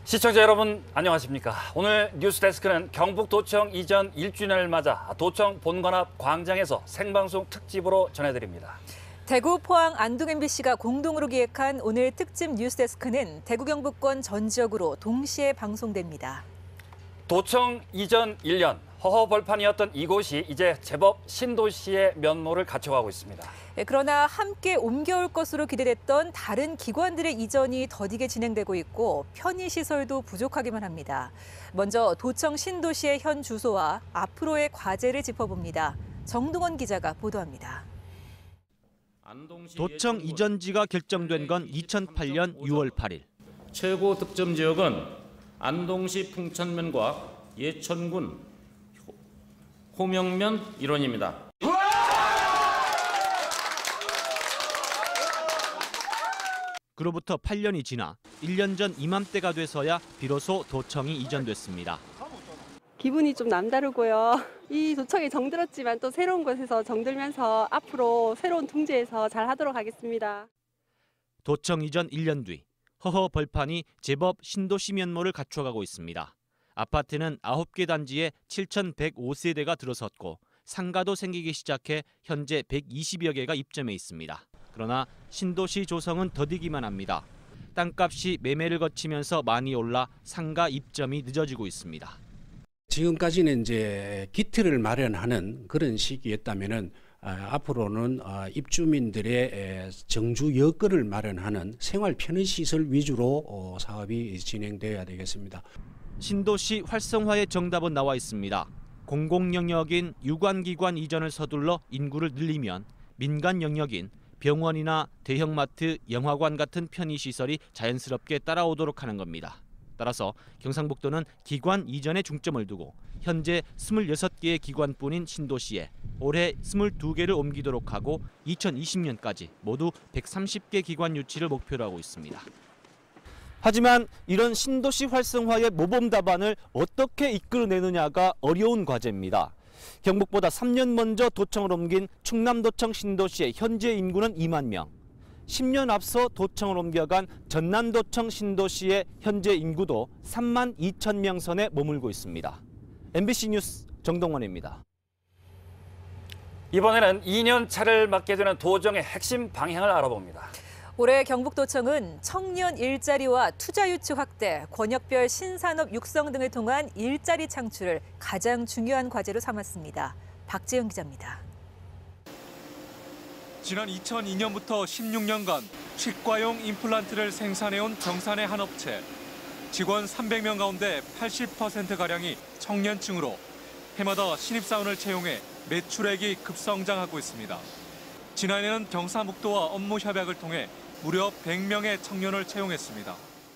시청자 여러분 안녕하십니까. 오늘 뉴스데스크는 경북도청 이전 1주년을 맞아 도청 본관 앞 광장에서 생방송 특집으로 전해드립니다. 대구, 포항, 안동 MBC가 공동으로 기획한 오늘 특집 뉴스데스크는 대구 경북권 전 지역으로 동시에 방송됩니다. 도청 이전 1년 허허벌판이었던 이곳이 이제 제법 신도시의 면모를 갖춰가고 있습니다. 그러나 함께 옮겨올 것으로 기대됐던 다른 기관들의 이전이 더디게 진행되고 있고 편의시설도 부족하기만 합니다. 먼저 도청 신도시의 현 주소와 앞으로의 과제를 짚어봅니다. 정동원 기자가 보도합니다. 도청 이전지가 결정된 건 2008년 6월 8일. 최고 득점 지역은 안동시 풍천면과 예천군 호명면 일원입니다. 그로부터 8년이 지나 1년 전 이맘때가 돼서야 비로소 도청이 이전됐습니다. 기분이 좀 남다르고요. 이 도청이 정들었지만 또 새로운 곳에서 정들면서 앞으로 새로운 둥지에서 잘 하도록 하겠습니다. 도청 이전 1년 뒤 허허벌판이 제법 신도시 면모를 갖춰가고 있습니다. 아파트는 9개 단지에 7,105세대가 들어섰고 상가도 생기기 시작해 현재 120여 개가 입점해 있습니다. 그러나 신도시 조성은 더디기만 합니다. 땅값이 매매를 거치면서 많이 올라 상가 입점이 늦어지고 있습니다. 지금까지는 이제 기틀을 마련하는 그런 시기였다면은 앞으로는 입주민들의 정주 여건을 마련하는 생활 편의시설 위주로 사업이 진행되어야 되겠습니다. 신도시 활성화의 정답은 나와 있습니다. 공공영역인 유관기관 이전을 서둘러 인구를 늘리면 민간 영역인 병원이나 대형마트, 영화관 같은 편의시설이 자연스럽게 따라오도록 하는 겁니다. 따라서 경상북도는 기관 이전에 중점을 두고 현재 26개의 기관뿐인 신도시에 올해 22개를 옮기도록 하고 2020년까지 모두 130개 기관 유치를 목표로 하고 있습니다. 하지만 이런 신도시 활성화의 모범 답안을 어떻게 이끌어내느냐가 어려운 과제입니다. 경북보다 3년 먼저 도청을 옮긴 충남도청 신도시의 현재 인구는 2만 명. 10년 앞서 도청을 옮겨간 전남도청 신도시의 현재 인구도 3만 2천 명 선에 머물고 있습니다. MBC 뉴스 정동원입니다. 이번에는 2년 차를 맡게 되는 도정의 핵심 방향을 알아봅니다. 올해 경북도청은 청년 일자리와 투자 유치 확대, 권역별 신산업 육성 등을 통한 일자리 창출을 가장 중요한 과제로 삼았습니다. 박재영 기자입니다. 지난 2002년부터 16년간 치과용 임플란트를 생산해온 경산의 한 업체. 직원 300명 가운데 80%가량이 청년층으로 해마다 신입사원을 채용해 매출액이 급성장하고 있습니다. 지난해는 경상북도와 업무 협약을 통해 무려 100명의 청년을 채용했습니다.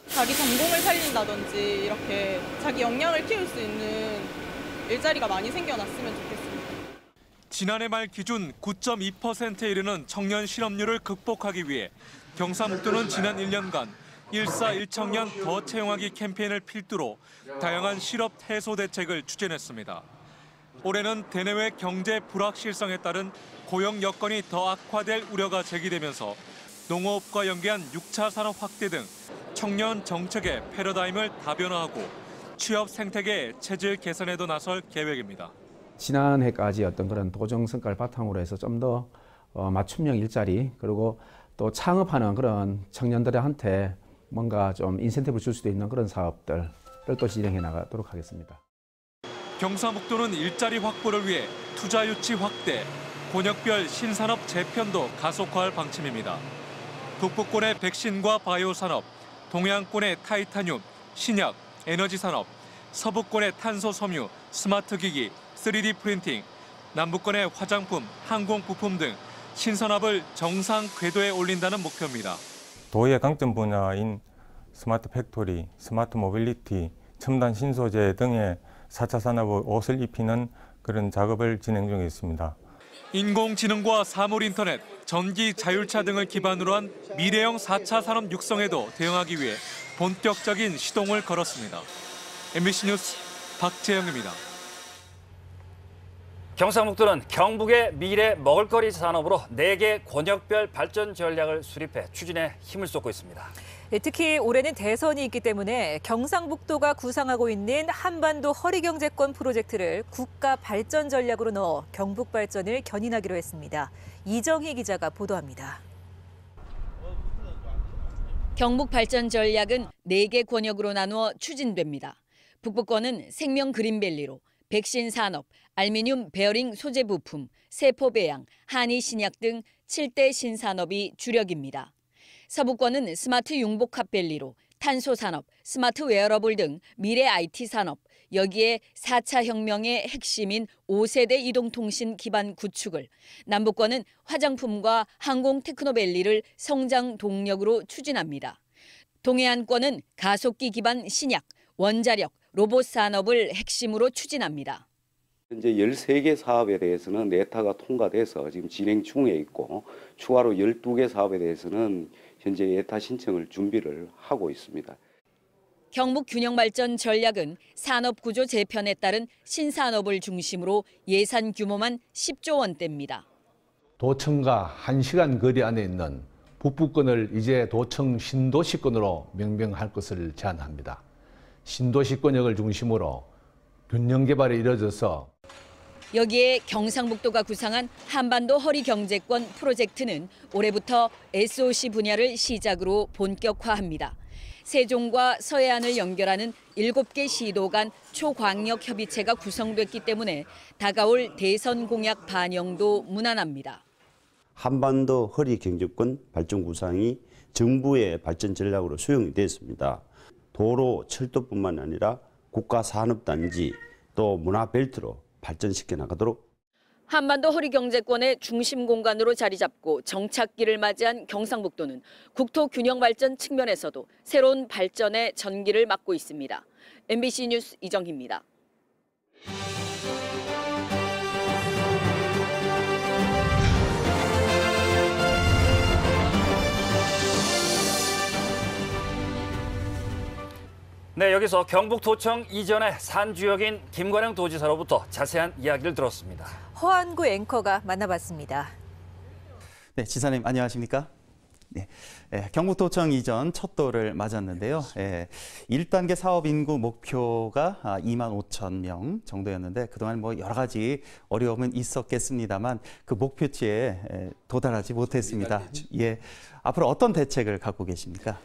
자기 전공을 살린다든지 이렇게 자기 역량을 키울 수 있는 일자리가 많이 생겨났으면 좋겠습니다. 지난해 말 기준 9.2%에 이르는 청년 실업률을 극복하기 위해 경상북도는 지난 1년간 1사 1청년 더 채용하기 캠페인을 필두로 다양한 실업 해소 대책을 추진했습니다. 올해는 대내외 경제 불확실성에 따른 고용 여건이 더 악화될 우려가 제기되면서 농업과 연계한 6차 산업 확대 등 청년 정책의 패러다임을 다변화하고 취업 생태계 체질 개선에도 나설 계획입니다. 지난해까지 어떤 그런 도정 성과를 바탕으로 해서 좀 더 맞춤형 일자리 그리고 또 창업하는 그런 청년들한테 뭔가 좀 인센티브를 줄 수도 있는 그런 사업들을 또 진행해 나가도록 하겠습니다. 경상북도는 일자리 확보를 위해 투자 유치 확대, 권역별 신산업 재편도 가속화할 방침입니다. 북부권의 백신과 바이오 산업, 동해안권의 타이타늄, 신약, 에너지 산업, 서부권의 탄소 섬유, 스마트 기기, 3D 프린팅, 남부권의 화장품, 항공 부품 등 신산업을 정상 궤도에 올린다는 목표입니다. 도의 강점 분야인 스마트 팩토리, 스마트 모빌리티, 첨단 신소재 등의 4차 산업의 옷을 입히는 그런 작업을 진행 중에 있습니다. 인공지능과 사물인터넷, 전기 자율차 등을 기반으로 한 미래형 4차 산업 육성에도 대응하기 위해 본격적인 시동을 걸었습니다. MBC 뉴스 박재영입니다. 경상북도는 경북의 미래 먹을거리 산업으로 4개 권역별 발전 전략을 수립해 추진에 힘을 쏟고 있습니다. 특히 올해는 대선이 있기 때문에 경상북도가 구상하고 있는 한반도 허리경제권 프로젝트를 국가 발전 전략으로 넣어 경북 발전을 견인하기로 했습니다. 이정희 기자가 보도합니다. 경북 발전 전략은 4개 권역으로 나누어 추진됩니다. 북부권은 생명 그린밸리로 백신 산업, 알루미늄 베어링 소재 부품, 세포 배양, 한의 신약 등 7대 신산업이 주력입니다. 서부권은 스마트 융복합밸리로 탄소 산업, 스마트 웨어러블 등 미래 IT 산업, 여기에 4차 혁명의 핵심인 5세대 이동통신 기반 구축을, 남부권은 화장품과 항공 테크노밸리를 성장 동력으로 추진합니다. 동해안권은 가속기 기반 신약, 원자력, 로봇 산업을 핵심으로 추진합니다. 현재 13개 사업에 대해서는 네타가 통과돼서 지금 진행 중에 있고 추가로 12개 사업에 대해서는 현재 예타 신청을 준비를 하고 있습니다. 경북 균형발전 전략은 산업구조 재편에 따른 신산업을 중심으로 예산 규모만 10조 원대입니다. 도청과 1시간 거리 안에 있는 북부권을 이제 도청 신도시권으로 명명할 것을 제안합니다. 신도시권역을 중심으로 균형 개발이 이루어져서 여기에 경상북도가 구상한 한반도 허리경제권 프로젝트는 올해부터 SOC 분야를 시작으로 본격화합니다. 세종과 서해안을 연결하는 7개 시도 간 초광역 협의체가 구성됐기 때문에 다가올 대선 공약 반영도 무난합니다. 한반도 허리경제권 발전 구상이 정부의 발전 전략으로 수용이 됐습니다. 도로, 철도뿐만 아니라 국가산업단지 또 문화벨트로 발전시켜 나가도록. 한반도 허리경제권의 중심 공간으로 자리 잡고 정착기를 맞이한 경상북도는 국토 균형 발전 측면에서도 새로운 발전의 전기를 맞고 있습니다. MBC 뉴스 이정희입니다. 네, 여기서 경북도청 이전의 산주역인 김관영 도지사로부터 자세한 이야기를 들었습니다. 허한구 앵커가 만나봤습니다. 네, 지사님 안녕하십니까? 네, 경북도청 이전 첫 돌을 맞았는데요. 1단계 사업 인구 목표가 2만 5천 명 정도였는데 그동안 뭐 여러 가지 어려움은 있었겠습니다만 그 목표치에 도달하지 못했습니다. 예, 앞으로 어떤 대책을 갖고 계십니까?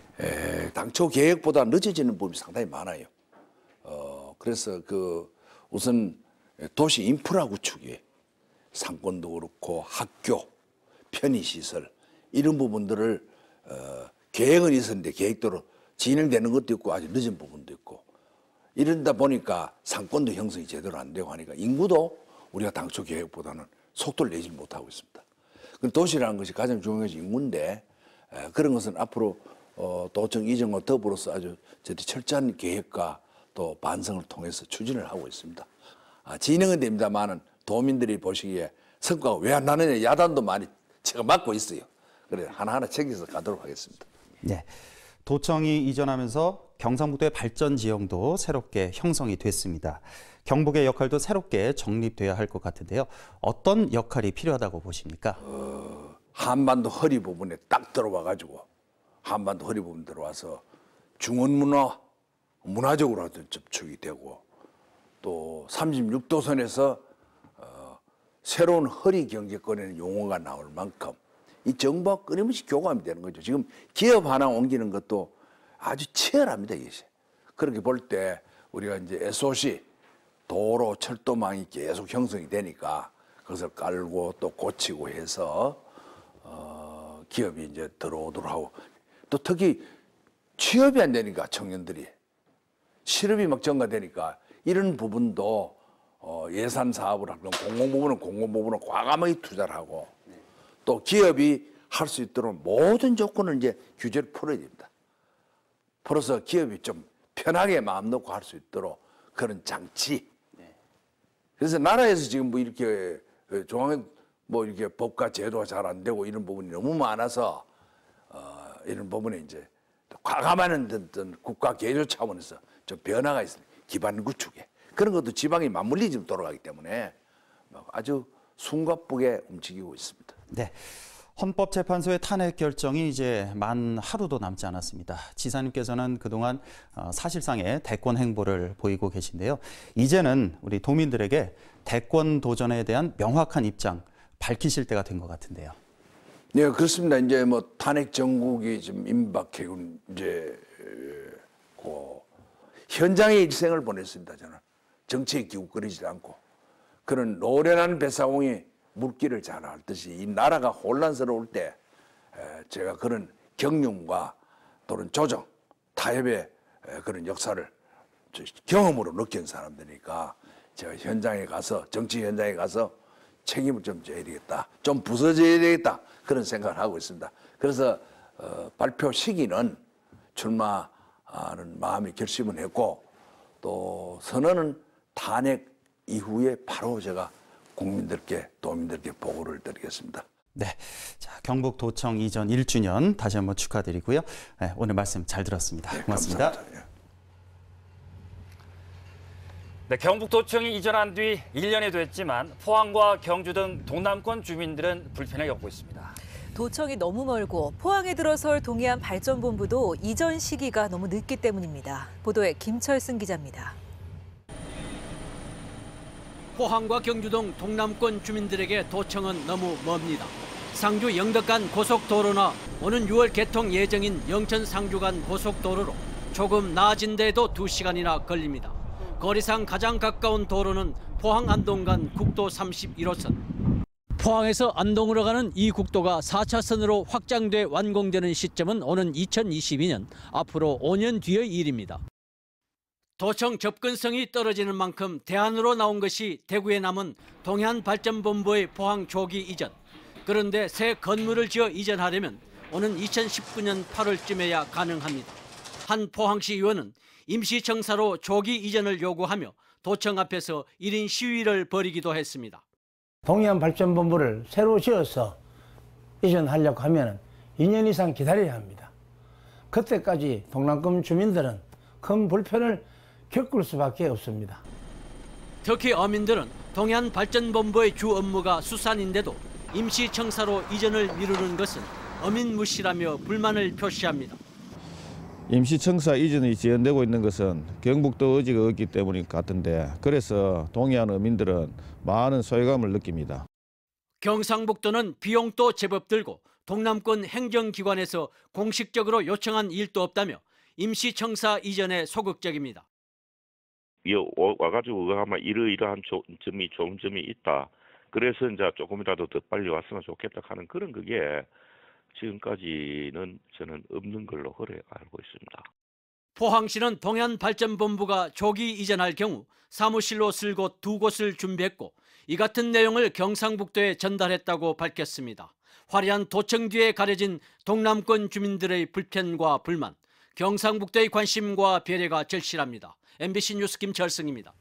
당초 계획보다 늦어지는 부분이 상당히 많아요. 그래서 우선 도시 인프라 구축이 상권도 그렇고 학교, 편의시설 이런 부분들을 계획은 있었는데 계획대로 진행되는 것도 있고 아주 늦은 부분도 있고 이러다 보니까 상권도 형성이 제대로 안 되고 하니까 인구도 우리가 당초 계획보다는 속도를 내지 못하고 있습니다. 도시라는 것이 가장 중요한 것이 인구인데 그런 것은 앞으로 도청 이전과 더불어서 아주 철저한 계획과 또 반성을 통해서 추진을 하고 있습니다. 진행은 됩니다만은 도민들이 보시기에 성과가 왜 안 나느냐 야단도 많이 제가 맡고 있어요. 그래 하나하나 챙겨서 가도록 하겠습니다. 네, 도청이 이전하면서 경상북도의 발전 지형도 새롭게 형성이 됐습니다. 경북의 역할도 새롭게 정립돼야 할 것 같은데요. 어떤 역할이 필요하다고 보십니까? 한반도 허리 부분에 딱 들어와가지고 한반도 허리 부분 들어와서 중원문화, 문화적으로 접촉이 되고 또 36도선에서 새로운 허리 경제권에는 용어가 나올 만큼 이 정부와 끊임없이 교감이 되는 거죠. 지금 기업 하나 옮기는 것도 아주 치열합니다, 이것이. 그렇게 볼 때 우리가 이제 SOC, 도로, 철도망이 계속 형성이 되니까 그것을 깔고 또 고치고 해서 기업이 이제 들어오도록 하고 또 특히 취업이 안 되니까 청년들이 실업이 막 증가되니까 이런 부분도 예산 사업을 하면 공공부문은 과감하게 투자를 하고 또 기업이 할 수 있도록 모든 조건을 이제 규제를 풀어야 됩니다. 풀어서 기업이 좀 편하게 마음 놓고 할 수 있도록 그런 장치. 그래서 나라에서 지금 뭐 이렇게 중앙에 뭐 이렇게 법과 제도가 잘 안 되고 이런 부분이 너무 많아서 이런 부분에 이제 과감한 어떤 국가 개조 차원에서 좀 변화가 있습니다. 기반 구축에. 그런 것도 지방이 맞물리지 돌아가기 때문에 아주 숨가쁘게 움직이고 있습니다. 네. 헌법재판소의 탄핵 결정이 이제 만 하루도 남지 않았습니다. 지사님께서는 그동안 사실상의 대권 행보를 보이고 계신데요. 이제는 우리 도민들에게 대권 도전에 대한 명확한 입장 밝히실 때가 된 것 같은데요. 네, 그렇습니다. 이제 뭐 탄핵 정국이 좀 임박해고 이제 현장에 일생을 보냈습니다. 저는 정치에 기웃거리지 않고 그런 노련한 배사공이 물길을 잘 앓듯이 이 나라가 혼란스러울 때 제가 그런 경륜과 또는 조정, 타협의 그런 역사를 경험으로 느낀 사람들이니까 제가 현장에 가서 정치 현장에 가서 책임을 좀 져야 되겠다, 좀 부서져야 되겠다 그런 생각을 하고 있습니다. 그래서 발표 시기는 출마하는 마음이 결심을 했고 또 선언은 탄핵 이후에 바로 제가 국민들께, 도민들께 보고를 드리겠습니다. 네, 자, 경북도청 이전 1주년 다시 한번 축하드리고요. 네, 오늘 말씀 잘 들었습니다. 네, 고맙습니다. 감사합니다. 네, 경북도청이 이전한 뒤 1년이 됐지만 포항과 경주 등 동남권 주민들은 불편을 겪고 있습니다. 도청이 너무 멀고 포항에 들어설 동해안 발전본부도 이전 시기가 너무 늦기 때문입니다. 보도에 김철승 기자입니다. 포항과 경주 등 동남권 주민들에게 도청은 너무 멉니다. 상주 영덕 간 고속도로나 오는 6월 개통 예정인 영천 상주 간 고속도로로 조금 나아진 데에도 2시간이나 걸립니다. 거리상 가장 가까운 도로는 포항 안동 간 국도 31호선. 포항에서 안동으로 가는 이 국도가 4차선으로 확장돼 완공되는 시점은 오는 2022년, 앞으로 5년 뒤의 일입니다. 도청 접근성이 떨어지는 만큼 대안으로 나온 것이 대구에 남은 동해안발전본부의 포항 조기 이전. 그런데 새 건물을 지어 이전하려면 오는 2019년 8월쯤에야 가능합니다. 한 포항시 의원은 임시청사로 조기 이전을 요구하며 도청 앞에서 1인 시위를 벌이기도 했습니다. 동해안발전본부를 새로 지어서 이전하려고 하면 2년 이상 기다려야 합니다. 그때까지 동남권 주민들은 큰 불편을 겪을 수밖에 없습니다. 특히 어민들은 동해안발전본부의 주 업무가 수산인데도 임시청사로 이전을 미루는 것은 어민 무시라며 불만을 표시합니다. 임시청사 이전이 지연되고 있는 것은 경북도 의지가 없기 때문인 것 같은데, 그래서 동해안 어민들은 많은 소외감을 느낍니다. 경상북도는 비용도 제법 들고 동남권 행정기관에서 공식적으로 요청한 일도 없다며 임시청사 이전에 소극적입니다. 와가지고 아마 이러이러한 점이 좋은 점이 있다. 그래서 이제 조금이라도 더 빨리 왔으면 좋겠다 하는 그런 그게 지금까지는 저는 없는 걸로 그래 알고 있습니다. 포항시는 동해안발전본부가 조기 이전할 경우 사무실로 쓸 곳 2곳을 준비했고 이 같은 내용을 경상북도에 전달했다고 밝혔습니다. 화려한 도청 뒤에 가려진 동남권 주민들의 불편과 불만, 경상북도의 관심과 배려가 절실합니다. MBC 뉴스 김철승입니다.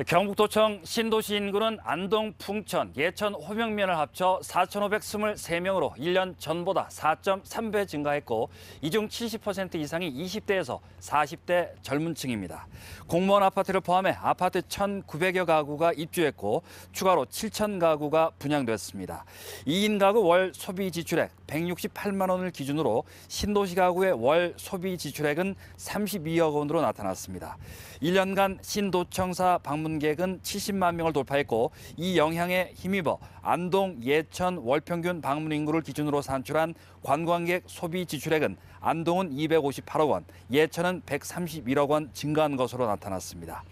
경북도청 신도시 인구는 안동, 풍천, 예천, 호명면을 합쳐 4,523명으로 1년 전보다 4.3배 증가했고 이 중 70% 이상이 20대에서 40대 젊은 층입니다. 공무원 아파트를 포함해 아파트 1,900여 가구가 입주했고 추가로 7,000 가구가 분양됐습니다. 2인 가구 월 소비 지출액 168만 원을 기준으로 신도시 가구의 월 소비 지출액은 32억 원으로 나타났습니다. 1년간 신도청사 방문객은 70만 명을 돌파했고 이 영향에 힘입어 안동, 예천 월평균 방문 인구를 기준으로 산출한 관광객 소비 지출액은 안동은 258억 원, 예천은 131억 원 증가한 것으로 나타났습니다.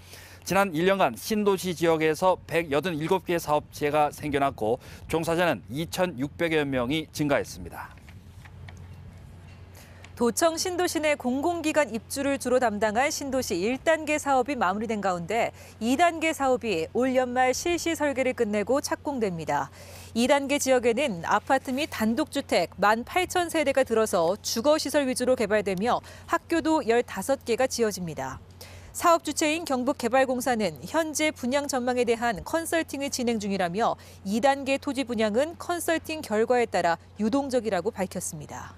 지난 1년간 신도시 지역에서 187개의 사업체가 생겨났고 종사자는 2,600여 명이 증가했습니다. 도청 신도시 내 공공기관 입주를 주로 담당할 신도시 1단계 사업이 마무리된 가운데 2단계 사업이 올 연말 실시 설계를 끝내고 착공됩니다. 2단계 지역에는 아파트 및 단독주택 18,000세대가 들어서 주거시설 위주로 개발되며 학교도 15개가 지어집니다. 사업 주체인 경북개발공사는 현재 분양 전망에 대한 컨설팅을 진행 중이라며 2단계 토지 분양은 컨설팅 결과에 따라 유동적이라고 밝혔습니다.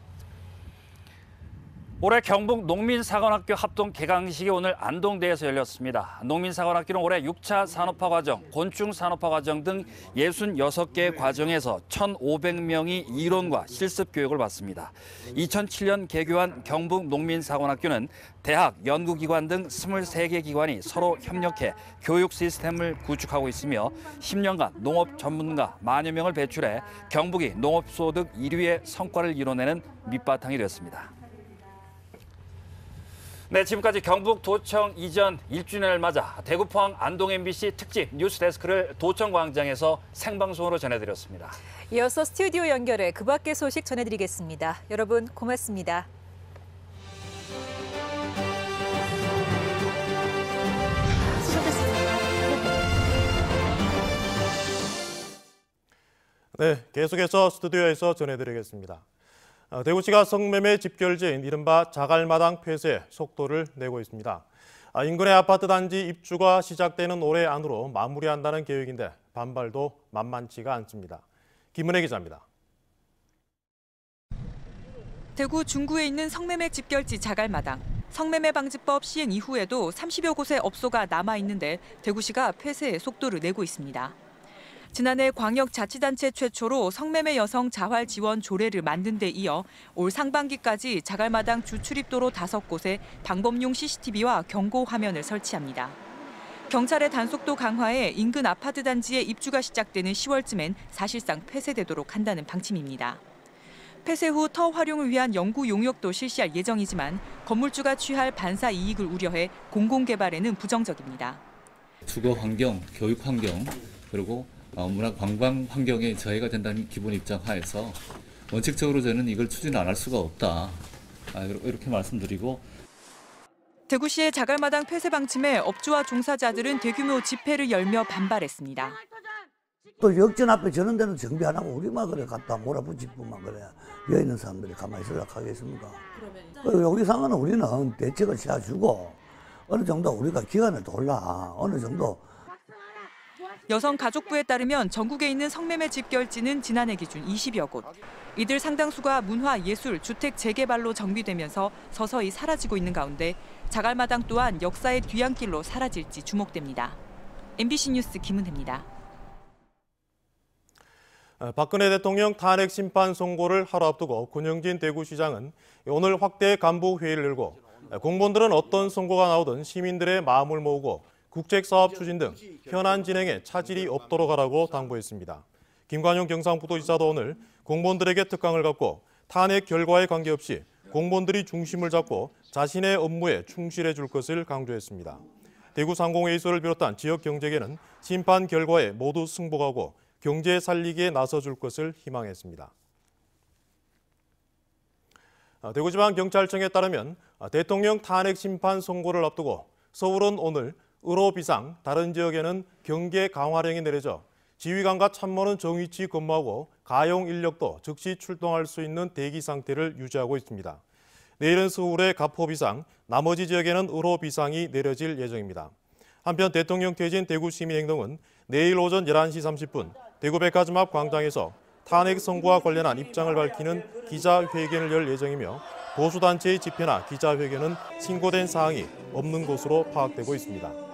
올해 경북 농민사관학교 합동 개강식이 오늘 안동대에서 열렸습니다. 농민사관학교는 올해 6차 산업화 과정, 곤충 산업화 과정 등 66개 과정에서 1,500명이 이론과 실습 교육을 받습니다. 2007년 개교한 경북 농민사관학교는 대학, 연구기관 등 23개 기관이 서로 협력해 교육 시스템을 구축하고 있으며 10년간 농업 전문가 만여 명을 배출해 경북이 농업소득 1위의 성과를 이뤄내는 밑바탕이 됐습니다. 네, 지금까지 경북도청 이전 1주년을 맞아 대구 포항 안동 MBC 특집 뉴스데스크를 도청광장에서 생방송으로 전해드렸습니다. 이어서 스튜디오 연결해 그 밖의 소식 전해드리겠습니다. 여러분 고맙습니다. 네, 계속해서 스튜디오에서 전해드리겠습니다. 대구시가 성매매 집결지인 이른바 자갈마당 폐쇄에 속도를 내고 있습니다. 인근의 아파트 단지 입주가 시작되는 올해 안으로 마무리한다는 계획인데 반발도 만만치가 않습니다. 김은혜 기자입니다. 대구 중구에 있는 성매매 집결지 자갈마당. 성매매 방지법 시행 이후에도 30여 곳의 업소가 남아있는데 대구시가 폐쇄에 속도를 내고 있습니다. 지난해 광역자치단체 최초로 성매매 여성 자활 지원 조례를 만든 데 이어 올 상반기까지 자갈마당 주출입도로 5곳에 방범용 CCTV와 경고 화면을 설치합니다. 경찰의 단속도 강화에 인근 아파트 단지에 입주가 시작되는 10월쯤엔 사실상 폐쇄되도록 한다는 방침입니다. 폐쇄 후 터 활용을 위한 연구 용역도 실시할 예정이지만 건물주가 취할 반사 이익을 우려해 공공개발에는 부정적입니다. 주거 환경, 교육 환경, 그리고 문화 관광 환경에 저해가 된다는 기본 입장 하에서 원칙적으로 저는 이걸 추진 안 할 수가 없다. 이렇게 말씀드리고. 대구시의 자갈마당 폐쇄 방침에 업주와 종사자들은 대규모 집회를 열며 반발했습니다. 또 역전 앞에 저런 데는 정비 안 하고 우리만 그래 갖다 몰아붙일 뿐만 그래. 여기 있는 사람들이 가만히 있으려고 하겠습니까? 여기 상황은 우리는 대책을 세워주고 어느 정도 우리가 기간을 돌라. 어느 정도. 여성가족부에 따르면 전국에 있는 성매매 집결지는 지난해 기준 20여 곳. 이들 상당수가 문화, 예술, 주택 재개발로 정비되면서 서서히 사라지고 있는 가운데 자갈마당 또한 역사의 뒤안길로 사라질지 주목됩니다. MBC 뉴스 김은혜입니다. 박근혜 대통령 탄핵 심판 선고를 하루 앞두고 권영진 대구시장은 오늘 확대 간부 회의를 열고 공무원들은 어떤 선고가 나오든 시민들의 마음을 모으고 국책사업 추진 등 현안 진행에 차질이 없도록 하라고 당부했습니다. 김관용 경상북도지사도 오늘 공무원들에게 특강을 갖고 탄핵 결과에 관계없이 공무원들이 중심을 잡고 자신의 업무에 충실해 줄 것을 강조했습니다. 대구 상공회의소를 비롯한 지역 경제계는 심판 결과에 모두 승복하고 경제 살리기에 나서줄 것을 희망했습니다. 대구지방경찰청에 따르면 대통령 탄핵 심판 선고를 앞두고 서울은 오늘 의료비상, 다른 지역에는 경계 강화령이 내려져 지휘관과 참모는 정위치 근무하고 가용 인력도 즉시 출동할 수 있는 대기 상태를 유지하고 있습니다. 내일은 서울의 가포비상, 나머지 지역에는 의료비상이 내려질 예정입니다. 한편 대통령 퇴진 대구시민행동은 내일 오전 11시 30분 대구백화점 앞 광장에서 탄핵 선고와 관련한 입장을 밝히는 기자회견을 열 예정이며 보수단체의 집회나 기자회견은 신고된 사항이 없는 것으로 파악되고 있습니다.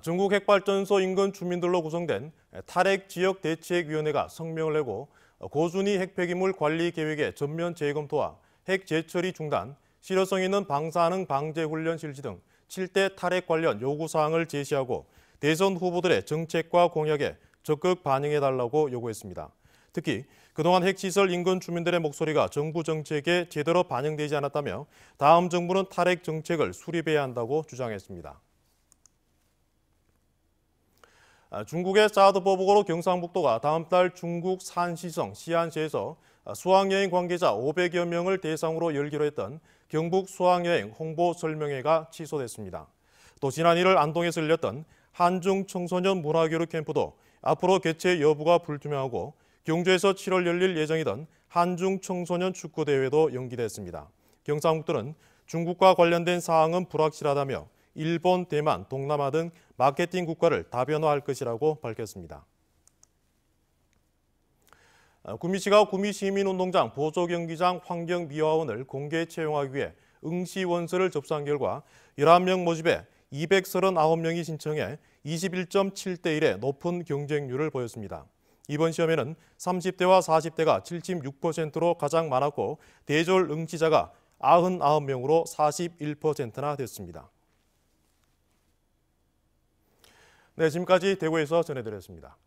중국 핵발전소 인근 주민들로 구성된 탈핵지역대책위원회가 성명을 내고 고준위 핵폐기물 관리 계획의 전면 재검토와 핵 재처리 중단, 실효성 있는 방사능 방제 훈련 실시 등 7대 탈핵 관련 요구사항을 제시하고 대선 후보들의 정책과 공약에 적극 반영해달라고 요구했습니다. 특히 그동안 핵시설 인근 주민들의 목소리가 정부 정책에 제대로 반영되지 않았다며 다음 정부는 탈핵 정책을 수립해야 한다고 주장했습니다. 중국의 사드 보복으로 경상북도가 다음 달 중국 산시성 시안시에서 수학여행 관계자 500여 명을 대상으로 열기로 했던 경북 수학여행 홍보 설명회가 취소됐습니다. 또 지난 1월 안동에서 열렸던 한중 청소년 문화교류 캠프도 앞으로 개최 여부가 불투명하고 경주에서 7월 열릴 예정이던 한중 청소년 축구대회도 연기됐습니다. 경상북도는 중국과 관련된 사항은 불확실하다며 일본, 대만, 동남아 등 마케팅 국가를 다변화할 것이라고 밝혔습니다. 구미시가 구미시민운동장 보조경기장 환경미화원을 공개 채용하기 위해 응시원서를 접수한 결과 11명 모집에 239명이 신청해 21.7대 1의 높은 경쟁률을 보였습니다. 이번 시험에는 30대와 40대가 76%로 가장 많았고 대졸 응시자가 99명으로 41%나 됐습니다. 네, 지금까지 대구에서 전해드렸습니다.